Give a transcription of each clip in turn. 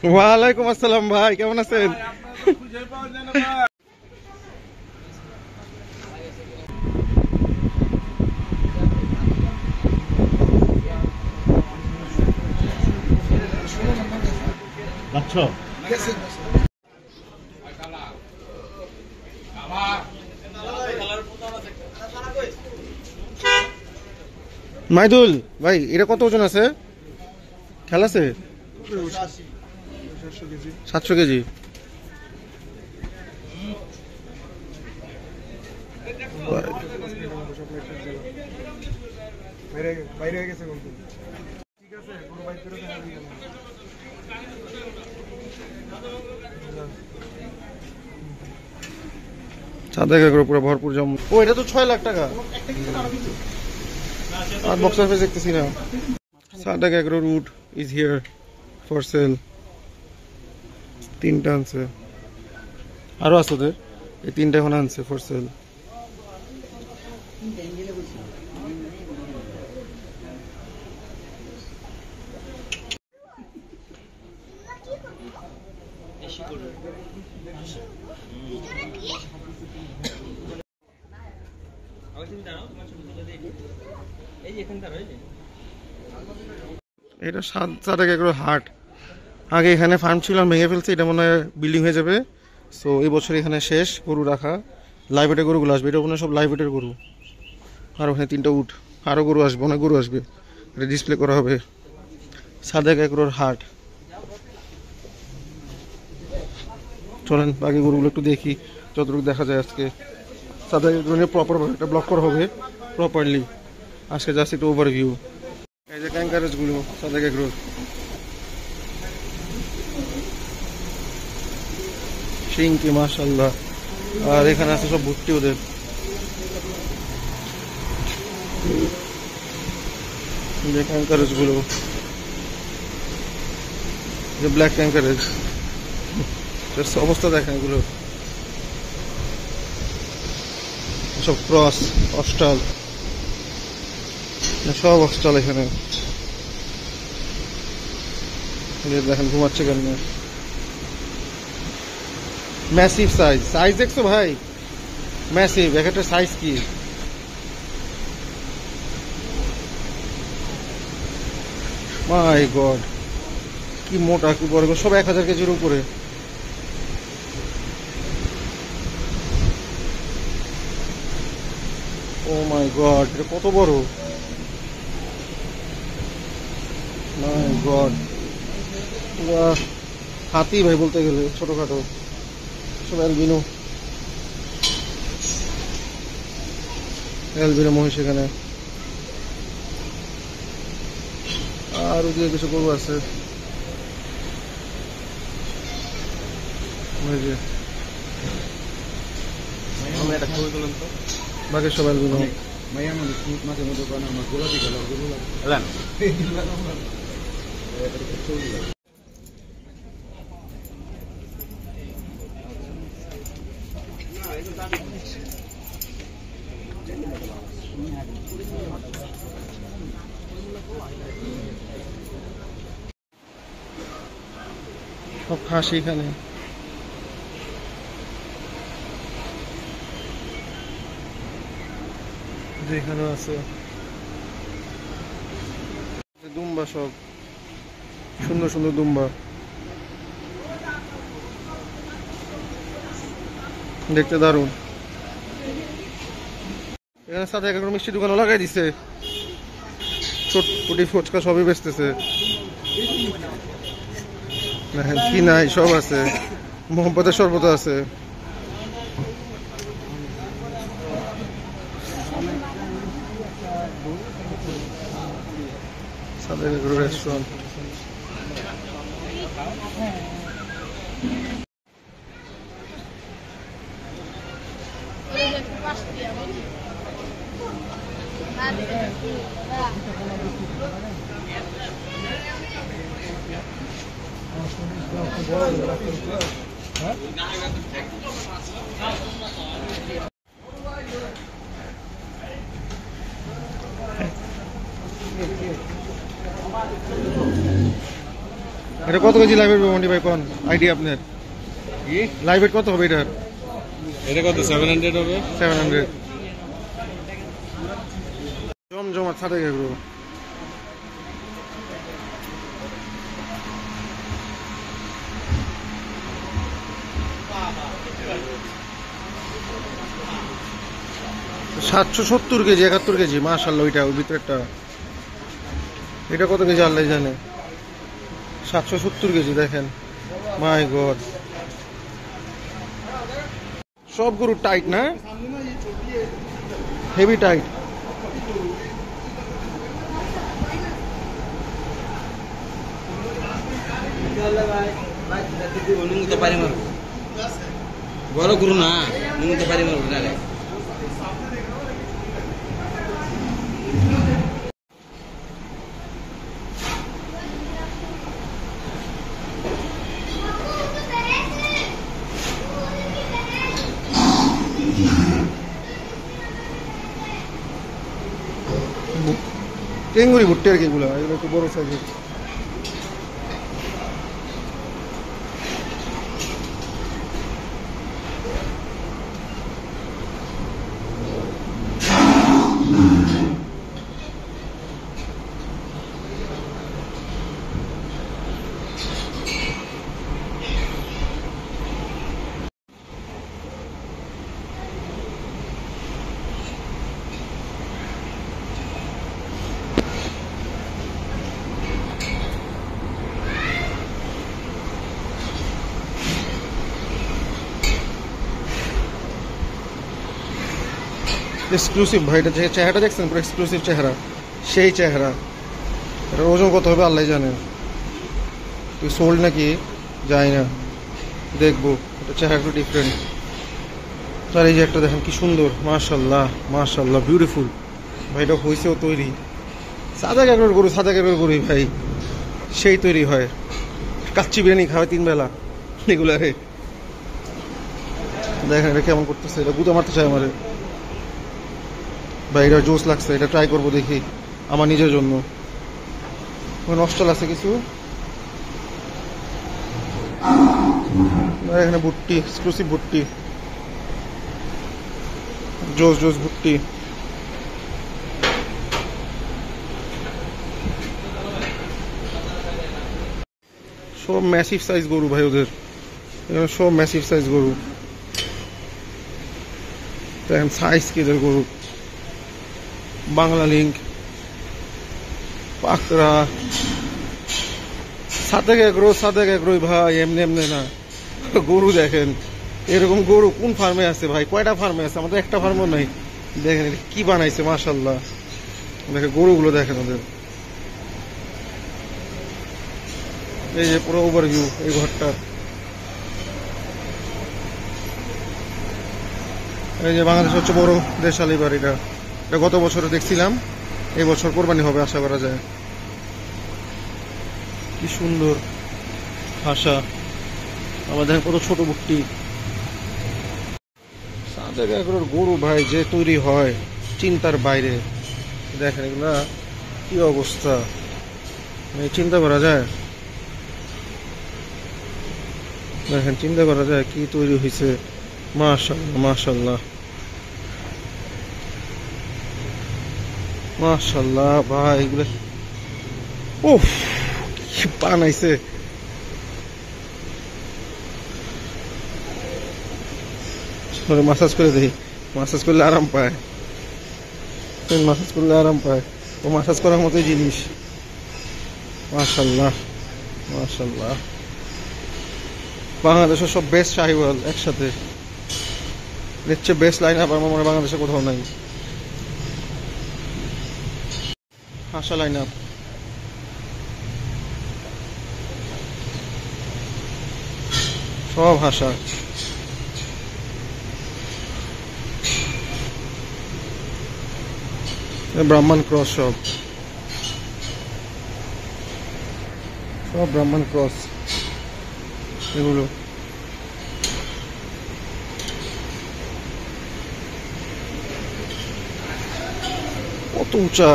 ওয়ালাইকুম আসসালাম ভাই, কেমন আছেন? আচ্ছা মাইদুল ভাই, এটা কত ওজন আছে? খেলা আছে 700 কেজি। সাদা এগুলো পুরো ভরপুর জম। ও এটা তো 6 লাখ টাকা। আর বক্স অফিস দেখতেছি না। সাদা এগুলো root is here for sale. 3টা আনছে, আরো আছে ওদের। এই 3টা এখন আনছে ফর সেল। এটা 7 একর হাট। আগে এখানে ফার্ম ছিল, ভেঙে ফেলছে। এটা মনে হয় বিল্ডিং হয়ে যাবে। সো এই বছর এখানে শেষ গরু রাখা। লাইভেটের গরুগুলো আসবে, এটা মনে হয় সব লাইভেটের গরু। আর ওখানে 3টা উট, আরও গরু আসবে, অনেক গরু আসবে। এটা ডিসপ্লে করা হবে। 7 একর হাট। চলেন বাকি গরুগুলো একটু দেখি, যতটুকু দেখা যায় আজকে। 7 একর নিয়ে প্রপার একটা ব্লক করা হবে প্রপারলি। আজকে জাস্ট একটু ওভারভিউ। এই যে ক্যাঙ্কারেজগুলো 7 একর। সিংকি মাশাআল্লাহ। আর এখানে আছে সব ভুট্টি ওদের। যে ক্যাঙ্কারেজ গুলো, যে ব্ল্যাক ক্যাঙ্কারেজ, অবস্থা দেখেন এগুলো সব ক্রস অস্টাল, সব অস্টাল এখানে। দেখেন ঘুমাচ্ছে কেন। ম্যাসিভ সাইজ, সাইজ দেখছো ভাই? ম্যাসিভ। একটা সাইজ কি, মাই গড, কি মোটা কি বড়, সব 1000 কেজির উপরে। ও মাই গড, এটা কত বড়, মাই গড। হাতি ভাই বলতে গেলে, ছোটখাটো সব অ্যালবিনো। অ্যালবিনো মহিষ এখানে। আর ওদিকে কিছু গরু আছে, বাকি সব অ্যালবিনো। সব খাসি এখানে। যেখানেও আছে দুম্বা, সব সুন্দর সুন্দর দুম্বা, দেখতে দারুণ। এখানে 7 একর মিষ্টি দোকানও লাগাই দিছে, চটপটি ফুচকা সবই বেচতেছে। কি নাই, সব আছে। মোহাম্মদের শরবত আছে। রেস্টুরেন্ট। এটা কত কেজি লাইভ ওয়েট মন্টি ভাই কোন আইডিয়া আপনার? কি লাইভ ওয়েট কত হবে এটার? এটা কত 700 হবে? 700। জমজমাট সাথে এগুলো। $770 কেজি, 71 কেজি, মাশাআল্লাহ। ওইটা ওই ভিতরেরটা, এটা কত কেজি আল্লাহ জানে। 770 কেজি, দেখেন, মাই গড। সব গরু টাইট না, হেভি টাইট। বড় গুরু না নিতে পারি মারবো না। টেঙ্গুরি ভুট্টি আর কি, এগুলো এগুলো একটু বড় সাইজের। এক্সক্লুসিভ ভাই, এটা চেহারাটা দেখছেন, পুরো এক্সক্লুসিভ চেহারা, সেই চেহারা। এটা ওজন কত হবে আল্লাহ জানে। তুই সোল্ড নাকি যাই না, দেখবো। এটা চেহারা একটু ডিফারেন্ট। তার এই যে একটা দেখেন কি সুন্দর, মাশাল্লাহ মাশাল্লাহ, বিউটিফুল ভাই। এটা হয়েছেও তৈরি, সাদা কাকড়ের গরু, সাদা কাকড়ের গরুই ভাই, সেই তৈরি হয়। কাচ্চি বিরিয়ানি খাওয়ায় 3 বেলা এগুলারে। দেখেন এটা কেমন করতেছে, এটা গুঁতো মারতে চায় আমারে ভাই। এটা জোস লাগছে, এটা ট্রাই করবো দেখি আমার নিজের জন্য। নষ্ট লাগছে কিছু। এখানে ভুট্টি, এক্সক্লুসিভ ভুট্টি, জোস জোস ভুট্টি। সব ম্যাসিভ সাইজ গরু ভাই ওদের এখানে, সব ম্যাসিভ সাইজ গরু। দেখেন সাইজ কি এদের গরু। বাংলা লিঙ্ক, পাকড়া, সাদেক এগ্রো ভাই, এমনি এমনি না। গরু দেখেন, এরকম গরু কোন ফার্মে আছে ভাই? কয়টা ফার্মে আছে? আমাদের একটা ফার্মও নাই। দেখেন কি বানাইছে, মাশাল্লাহ। দেখেন গরুগুলো দেখেন ওদের। এই যে পুরো ওভারভিউ এই ঘরটা। এই যে বাংলাদেশের সবচেয়ে বড় দেশালি বাড়িটা, এটা গত বছরে দেখছিলাম, এই বছর কোরবানি হবে আশা করা যায়। কি সুন্দর ভাষা। আবার দেখেন কত ছোট বুকটি। সাদেক এগ্রোর গরু ভাই যে তৈরি হয় চিন্তার বাইরে। দেখেন এগুলা কি অবস্থা, চিন্তা করা যায়? দেখেন চিন্তা করা যায় কি তৈরি হয়েছে। মাশাআল্লাহ মাশাআল্লাহ মাশাআল্লাহ ভাই, এগুলো উফ কি বানাইছে। মাসাজ করে দেই, মাসাজ করলে আরাম পায়, মাসাজ করলে আরাম পায়। ও মাসাজ করার মতোই জিনিস। মাশাআল্লাহ মাশাআল্লাহ। বাংলাদেশের সব বেস্ট শাহিওয়াল একসাথে, দেখছে বেস্ট লাইন আপ আমার মনে হয় বাংলাদেশে কোথাও নাই। হাসা লাইন আপ, সব হাসা। ব্রাহ্মণ ক্রস, সব সব ব্রাহ্মণ ক্রস এগুলো। কত উঁচা,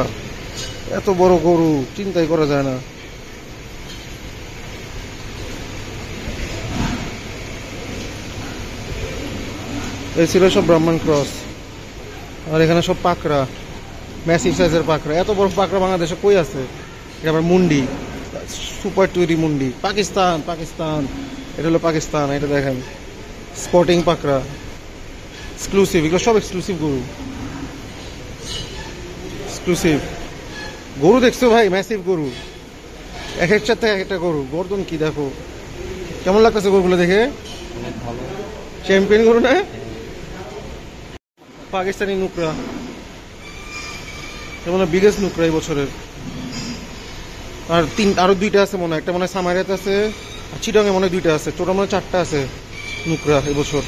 এত বড় গরু চিন্তাই করা যায় না। এই ছিল সব ব্রাহ্মণ ক্রস। আর এখানে সব পাকড়া, ম্যাসিভ সাইজের পাকড়া। এত বড় পাকড়া বাংলাদেশে কই আছে? এটা আবার মুন্ডি, সুপার টুইরি মুন্ডি। পাকিস্তান, পাকিস্তান, এটা হলো পাকিস্তান। এটা দেখেন স্পটিং পাকড়া, এক্সক্লুসিভ। এগুলো সব এক্সক্লুসিভ গরু, এক্সক্লুসিভ গরু। দেখছো ভাই, ম্যাসিভ গরু, এক একটার থেকে এক একটা গরু। গর্দন কি দেখো, কেমন লাগতেছে গরুগুলো দেখে? ভালো। চ্যাম্পিয়ন গরু না? পাকিস্তানি নুকরা, যেমন বিগেস্ট নুকরা এই বছরের। আর আরো দুইটা আছে মনে হয়, একটা মনে হয় সামারিয়াতে আছে, আর চিটাঙে মনে হয় দুইটা আছে, টোটাল মনে হয় 4টা আছে নুকরা এবছর।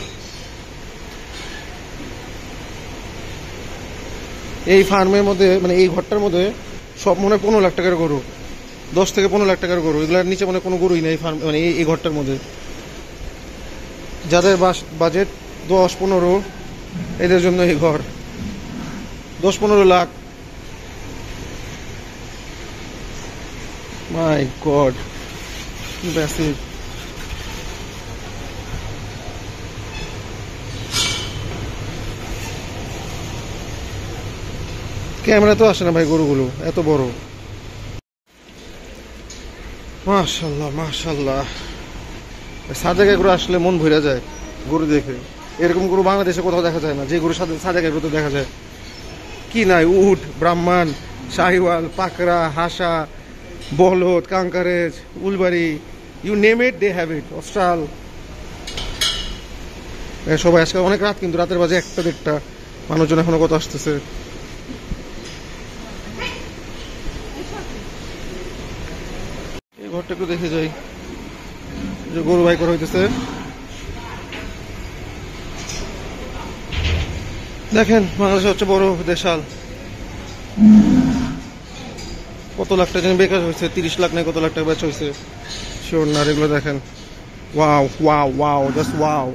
এই ফার্মের মধ্যে, মানে এই ঘরটার মধ্যে সব মনে হয় 15 লাখ টাকার গরু, 10 থেকে 15 লাখ টাকার গরু। এগুলোর নিচে মানে কোনো গরুই নেই ফার্ম, মানে এই ঘরটার মধ্যে। যাদের বাজেট 10-15, এদের জন্য এই ঘর। 10-15 লাখ, মাই গড, ম্যাসিভ। ক্যামেরা তো আসে না ভাই গরুগুলো, এত বড়। মাশাল্লাহ মাশাল্লাহ, সাদেক এগুলো আসলে মন ভরে যায় গরু দেখে। এরকম গরু বাংলাদেশে কোথাও দেখা যায় না, যে গরু সাদেক এগুলো দেখা যায়। কি নাই, উট, ব্রাহ্মণ, শাহিওয়াল, পাকড়া, হাসা, বলদ, কাঙ্কারেজ, উলবাড়ি, you name it they have it. অস্ট্রাল, সবাই আজকে অনেক রাত, কিন্তু রাতের বাজে 1টা-1.5টা, মানুষজন এখনো কত আসতেছে। এই ঘরটা একটু দেখে যাই, যে গরু বাই করা হইতেছে। দেখেন বাংলাদেশের হচ্ছে বড় দেশাল, কত লাখ টাকা যেন বেকার হয়েছে, 30 লাখ নাই কত লাখ টাকা বেচা হয়েছে, শিওর না। এগুলো দেখেন, wow wow wow, just wow,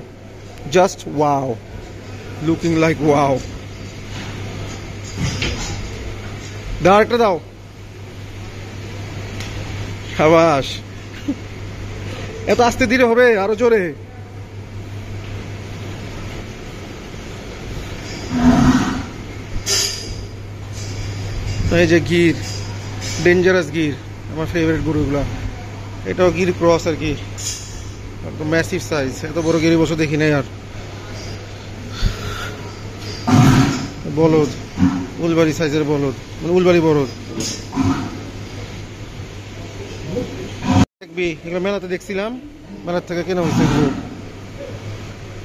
just wow, looking like wow. দাও একটা দাও, সাবাস। এত আস্তে ধীরে হবে, আরো জোরে। এই যে গির, ডেঞ্জারাস গির, আমার ফেভারিট গরুগুলা। এটাও গির ক্রস আর কি, একদম ম্যাসিভ সাইজ। এত বড় গির বছর দেখি নাই। আর বলদ, উলবাড়ি সাইজের বলদ, মানে উলবাড়ি বলদ। দেখবি এগুলো মেলাতে দেখছিলাম, মেলার থেকে কেনা হয়েছে এগুলো।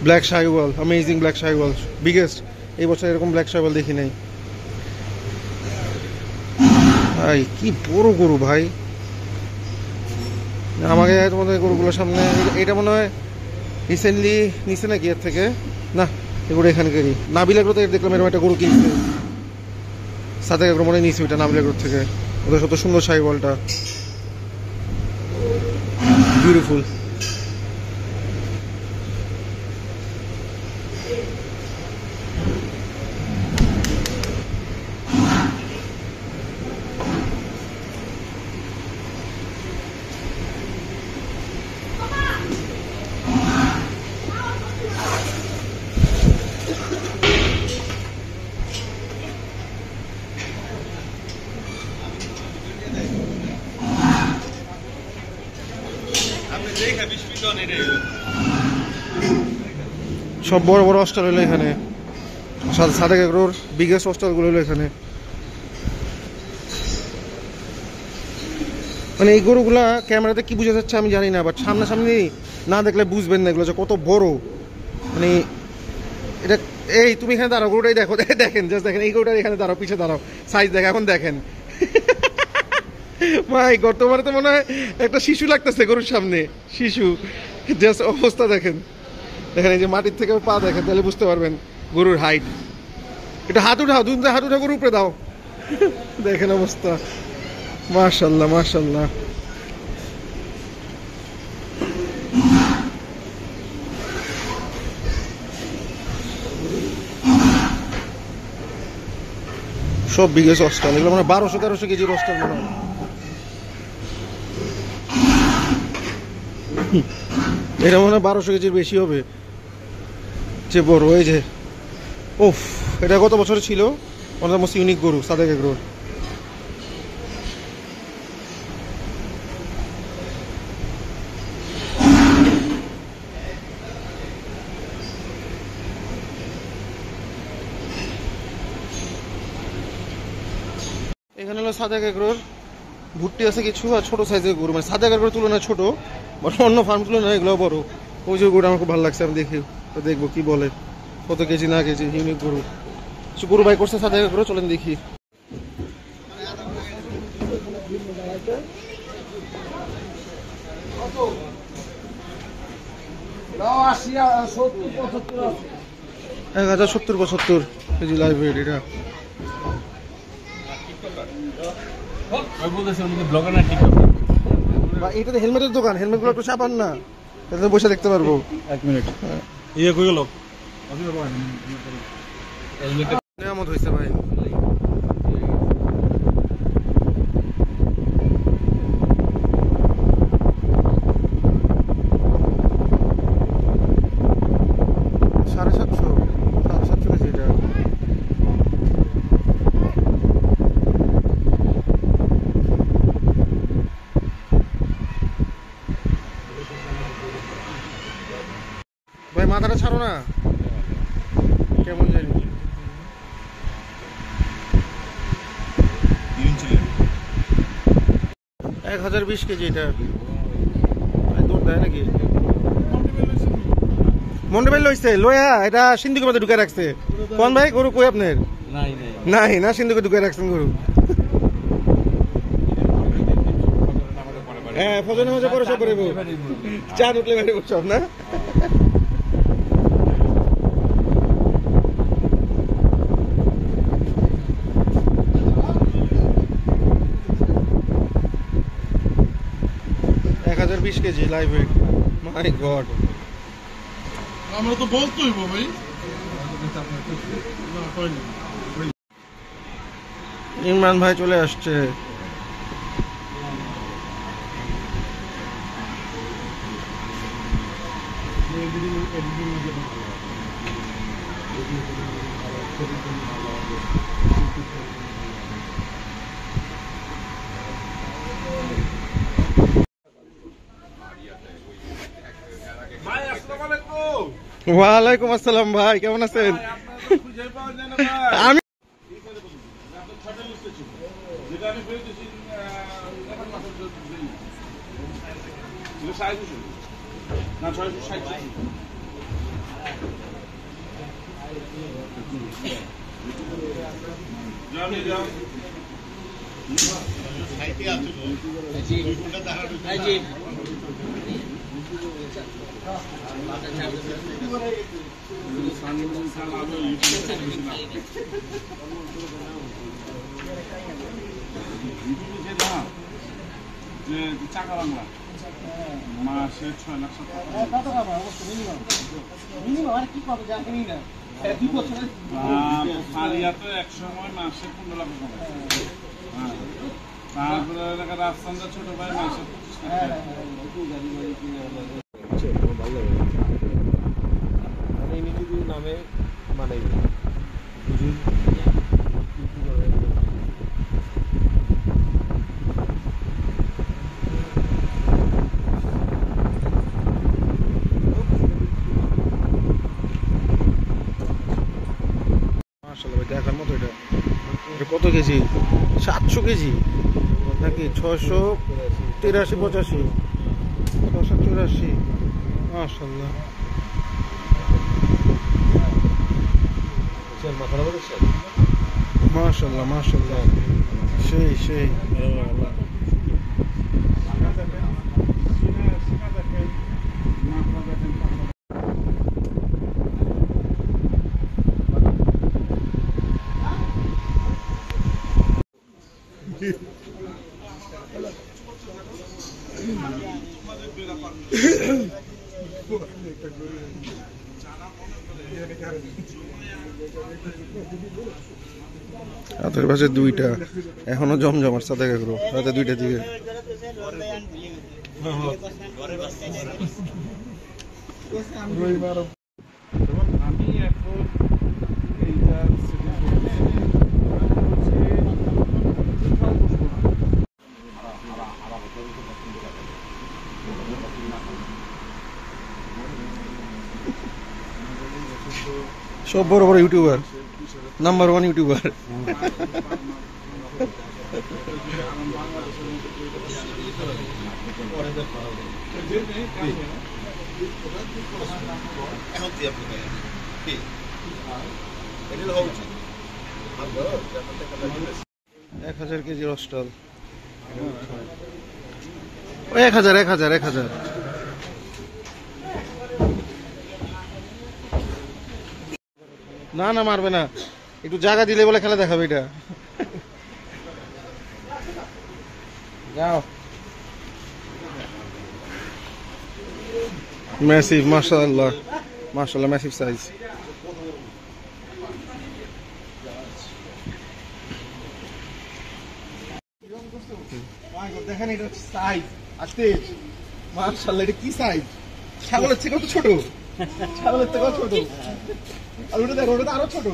Black Sahiwal, amazing black Sahiwal, biggest. এই বছর এরকম ব্ল্যাক শাহিওয়াল দেখি নাই ভাই। কি বড় গরু ভাই, আমাকে তোমাদের গরুগুলোর সামনে। এটা মনে হয় রিসেন্টলি নিচে নাকি এর থেকে, না এগুলো এখানকারই। নাবিল এগ্রো থেকে দেখলাম এরকম একটা গরু কিনছে, সাথে এগ্রো মনে নিয়েছি ওইটা নাবিল এগ্রো থেকে। ওদের কত সুন্দর শাহিওয়ালটা, বিউটিফুল। সব বড় বড় হস্টেল হলো এখানে, সাদেক এগ্রোর বিগেস্ট হস্টেলগুলো হলো এখানে। মানে এই গরুগুলা ক্যামেরাতে কি বোঝা যাচ্ছে আমি জানি না, বাট সামনাসামনি না দেখলে বুঝবেন না এগুলো যে কত বড়। মানে এটা, এই তুমি এখানে দাঁড়াও, গরুটাই দেখো, দেখেন জাস্ট দেখেন, এই গরুটার এখানে দাঁড়াও, পিছিয়ে দাঁড়াও, সাইজ দেখে এখন দেখেন। মাই গড, তোমার তো মনে হয় একটা শিশু লাগতেছে গরুর সামনে, শিশু। জাস্ট অবস্থা দেখেন, দেখেন এই যে মাটির থেকে পা দেখেন, তাহলে বুঝতে পারবেন গরুর হাইট। এটা হাত উঠাও, দুধ হাত উঠা গরু উপরে দাও, দেখেন অবস্থা। মাশাল্লাহ মাশাল্লাহ। সব বিগেস্ট হস্টেল এগুলো, মানে 1200-1300 কেজির হস্টেল মনে হয়। এটা মনে হয় 1200 কেজির বেশি হবে। সবচেয়ে বড় এই যে, ওফ, এটা গত বছর ছিল one of the most unique গরু সাদেক এগ্রোর। এখানে হলো সাদেক এগ্রোর ভুট্টি আছে কিছু, আর ছোট সাইজের গরু, মানে সাদেক এগ্রোর তুলনায় ছোট, বাট অন্য ফার্ম তুলনায় এগুলো বড়। ওই যে গরুটা আমার খুব ভালো লাগছে, আমি দেখি তো দেখবো কি বলে, কত কেজি না কেজি, ইউনিক গরু। কিছু গরু বাই করছে সাদেক এগ্রো, চলেন দেখি। এক 1070-75 কেজি লাইভ ওয়েট এটা। এটা তো হেলমেটের দোকান, হেলমেট গুলো একটু চাপান না, তাহলে বসে দেখতে পারবো। 1 মিনিট ইয়ে কই গেল নিয়ামত হয়েছে ভাই। সাড়ে 700 কেজি এটা। ভাই মাথাটা ছাড়ো না, কেমন জানি 1020 কেজি এটা। দৌড় দেয় নাকি মন্ডপেল লইছে লয়া, এটা সিন্ধুকের মধ্যে ঢুকে রাখছে। কোন ভাই গরু কই আপনার? নাই না, সিন্ধুকে ঢুকে রাখছেন গরু। হ্যাঁ, ফজর নামাজে পরে সব করে চার উঠলে বাইরে সব না। $1020 কেজি লাইভ ওয়েট, মাই গড। আমরা তো বলতেই ভাই। ইমরান ভাই চলে আসছে। ওয়ালাইকুম আসসালাম ভাই, কেমন আছেন? আমি চাকা বাংলা মাসে 6 লাখ ফালিয়াতে এক সময় মাসে 15 লাখ টাকা। হ্যাঁ, তারপরে রাজস্থানটা ছোট ভাই মাসে 25 লাখ নামে মানে দেখার মতো। এটা কত কেজি? 700 কেজি নাকি 683-85? 684, মাশাআল্লাহ। মাশাআল্লাহ মাশাআল্লাহ, সেই রাতের বাজে 2টা, এখনো জমজমার সাথে এগ্রো, রাতে 2টার দিকে। আমি এইটার সেটিং করতেছি। এখন হচ্ছে কোথাও বসবো না। সব বড় বড় ইউটিউবার, নাম্বার 1 ইউটিউবার। এক 1000 কেজি রস্টাল, 1000 না না মারবে না, একটু জায়গা দিলে বলে খেলা দেখাবে এটা। যাও। ম্যাসিভ, মাশাআল্লাহ মাশাআল্লাহ, ম্যাসিভ সাইজ। দেখেন এটা সাইজ আসতে, মাশাআল্লাহ এটা কি সাইজ, ছাগলের থেকেও তো ছোট, ছাগলের থেকেও ছোট। আর ওটা দেখো, ওটা তো আরো ছোট,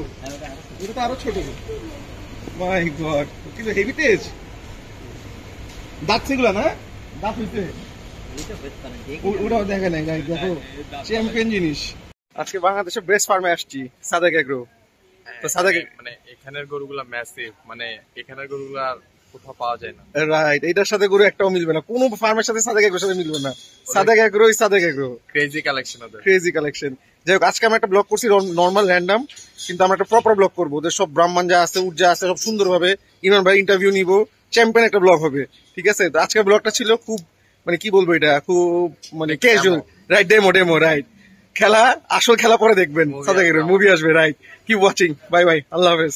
ওটা তো আরো ছোট। মাই গড, কিন্তু হেভি তেজ। দাঁত সেগুলা না, দাঁত হইতে ওটাও দেখে নাই, দেখো চ্যাম্পিয়ন জিনিস। আজকে বাংলাদেশের বেস্ট ফার্মে আসছি, সাদেক এগ্রো। তো সাদেক মানে এখানের গরুগুলা ম্যাসিভ, মানে এখানের গরুগুলা কোথাও পাওয়া যায় না। রাইট, এটার সাথে গরু একটাও মিলবে না, কোনো ফার্মের সাথে সাদেক এগ্রোর সাথে মিলবে না। সাদেক এগ্রোই সাদেক এগ্রো, ক্রেজি কালেকশন ওদের। Crazy collection. যাই হোক, আজকে আমরা একটা ব্লগ করছি নর্মাল র্যান্ডাম, কিন্তু আমরা একটা প্রপার ব্লগ করবো। ওদের সব ব্রাহ্মণ যা আছে, উট যা আছে, সব সুন্দরভাবে ইমরান ভাই ইন্টারভিউ নিবো, চ্যাম্পিয়ন একটা ব্লগ হবে, ঠিক আছে? তো আজকের ব্লগটা ছিল খুব, মানে কি বলবো, এটা খুব মানে ক্যাজুয়াল, রাইট, ডেমো রাইট। খেলা, আসল খেলা পরে দেখবেন, সাদেক এগ্রোর মুভি আসবে, right. Keep watching, bye bye, আল্লাহ হাফেজ।